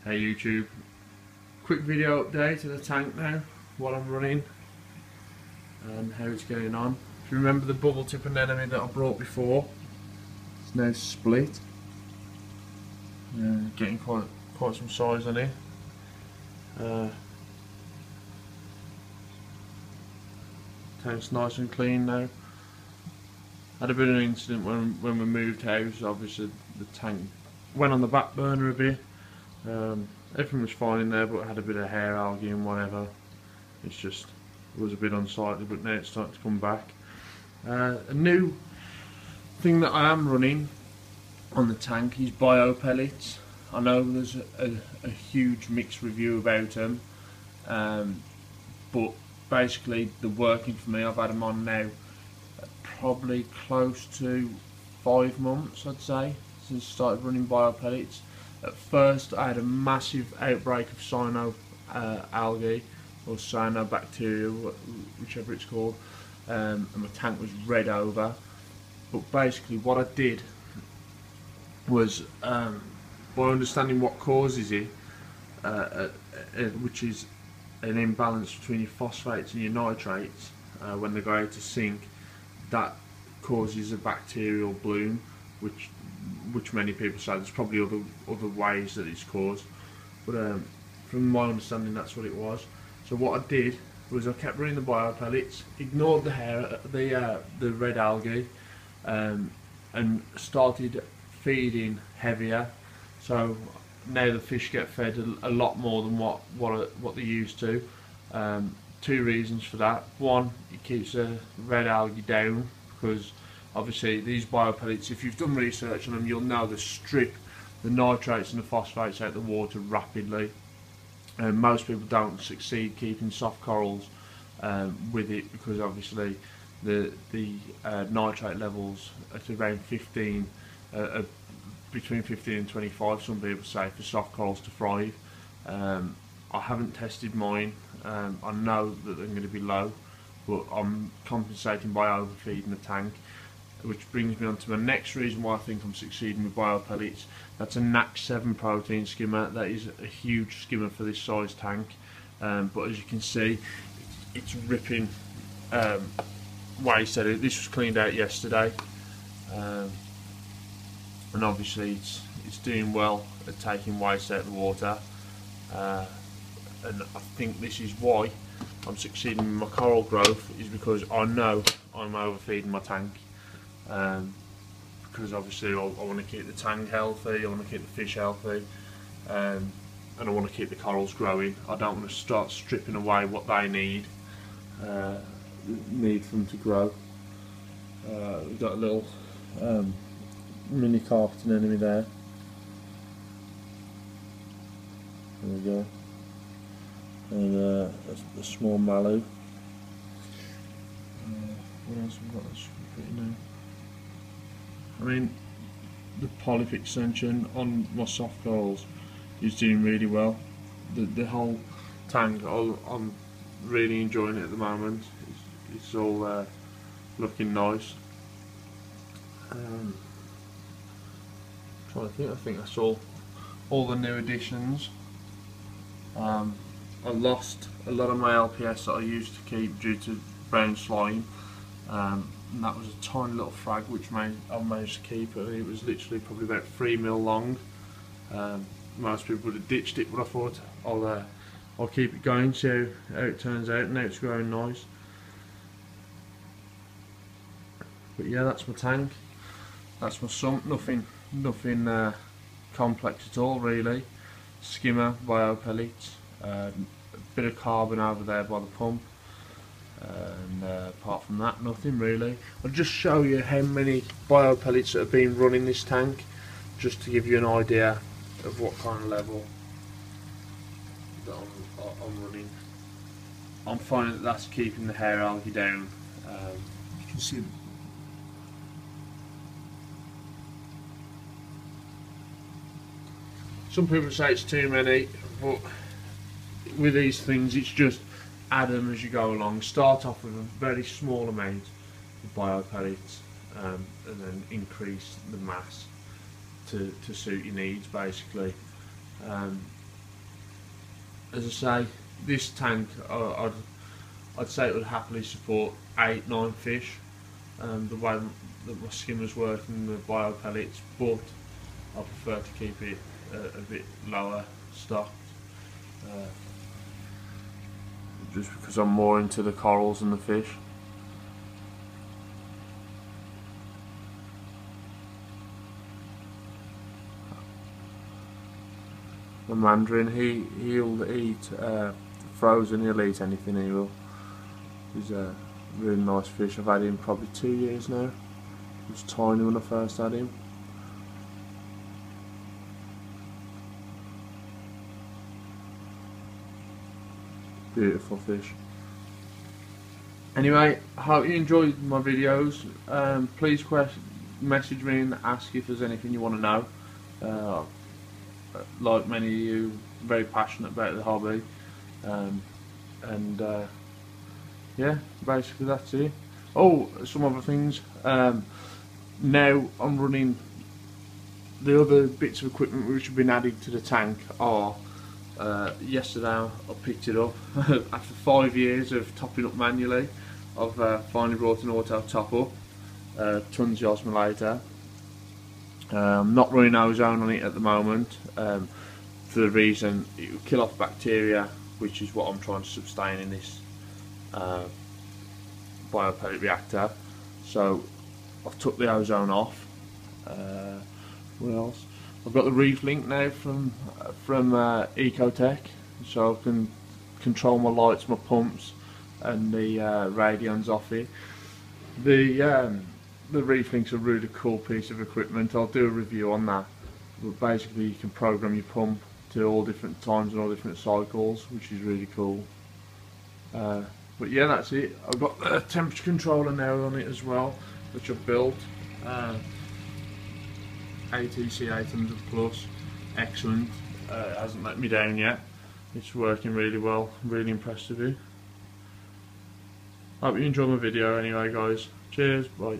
Hey YouTube, quick video update of the tank now, what I'm running and how it's going on. If you remember the bubble tip anemone that I brought before, it's now split. Getting quite some size on it. Tank's nice and clean now. Had a bit of an incident when we moved house. Obviously the tank went on the back burner a bit. Everything was fine in there, but it had a bit of hair, algae and whatever. It was a bit unsightly, but now it's starting to come back. A new thing that I am running on the tank is bio pellets. I know there's a huge mixed review about them, but basically they're working for me. I've had them on now probably close to 5 months, I'd say, since I started running bio pellets. At first I had a massive outbreak of cyano algae or cyanobacteria, whichever it's called, and my tank was red over. But basically what I did was, by understanding what causes it, which is an imbalance between your phosphates and your nitrates, when they go out to sink, that causes a bacterial bloom, which many people say there's probably other ways that it's caused, but from my understanding that's what it was. So what I did was I kept running the bio pellets, ignored the hair, the red algae, and started feeding heavier. So now the fish get fed a lot more than what they used to. 2 reasons for that. One, it keeps the red algae down, because obviously these bio pellets, if you've done research on them, you'll know they strip the nitrates and the phosphates out of the water rapidly. And most people don't succeed keeping soft corals with it, because obviously the nitrate levels at around 15, between 15 and 25, some people say, for soft corals to thrive. I haven't tested mine. I know that they're going to be low, but I'm compensating by overfeeding the tank, which brings me on to my next reason why I think I'm succeeding with bio pellets. That's a NAC 7 protein skimmer. That is a huge skimmer for this size tank, but as you can see, it's ripping waste out of it. This was cleaned out yesterday, and obviously it's doing well at taking waste out of the water, and I think this is why I'm succeeding with my coral growth, is because I know I'm overfeeding my tank. Because obviously I want to keep the tank healthy, I want to keep the fish healthy, and I want to keep the corals growing. I don't want to start stripping away what they need for them to grow. We've got a little mini carpet anemone there. There we go. And a small mallow. What else have we got? That's pretty new. I mean, the polyp extension on my soft corals is doing really well. The whole tank, I'm really enjoying it at the moment. It's all looking nice. Trying to think. I think that's all the new additions. I lost a lot of my LPS that I used to keep due to brown slime. And that was a tiny little frag which I managed to keep. It was literally probably about 3 mil long. Most people would have ditched it, but I thought I'll keep it going, see how it turns out. Now it's growing nice. But yeah, that's my tank. That's my sump. Nothing complex at all really. Skimmer, bio pellets, a bit of carbon over there by the pump. And apart from that, nothing really. I'll just show you how many bio pellets that have been run in this tank, just to give you an idea of what kind of level that I'm running. I'm finding that that's keeping the hair algae down. You can see some people say it's too many, but with these things it's just add them as you go along. Start off with a very small amount of bio pellets, and then increase the mass to suit your needs basically. as I say, this tank I'd say it would happily support 8-9 fish, the way that my skimmers work and the bio pellets, but I prefer to keep it a bit lower stocked, just because I'm more into the corals and the fish. The mandarin, he'll eat frozen, he'll eat anything, he will. He's a really nice fish. I've had him probably 2 years now. He was tiny when I first had him. Beautiful fish. Anyway, I hope you enjoyed my videos. Please message me and ask if there's anything you want to know. Like many of you, very passionate about the hobby, yeah, basically that's it. Oh, some other things. Now I'm running the other bits of equipment which have been added to the tank are, yesterday I picked it up after 5 years of topping up manually. I've finally brought an auto top up, tons of osmolator. I'm not running ozone on it at the moment, for the reason it will kill off bacteria, which is what I'm trying to sustain in this biopellet reactor. So I've took the ozone off. What else? I've got the reef link now from Ecotech, so I can control my lights, my pumps, and the radions off it. The reef link's a really cool piece of equipment. I'll do a review on that. But basically, you can program your pump to all different times and all different cycles, which is really cool. But yeah, that's it. I've got a temperature controller now on it as well, which I've built. ATC 800 plus, excellent. It hasn't let me down yet. It's working really well. I'm really impressed with it. Hope you enjoyed my video anyway, guys. Cheers, bye.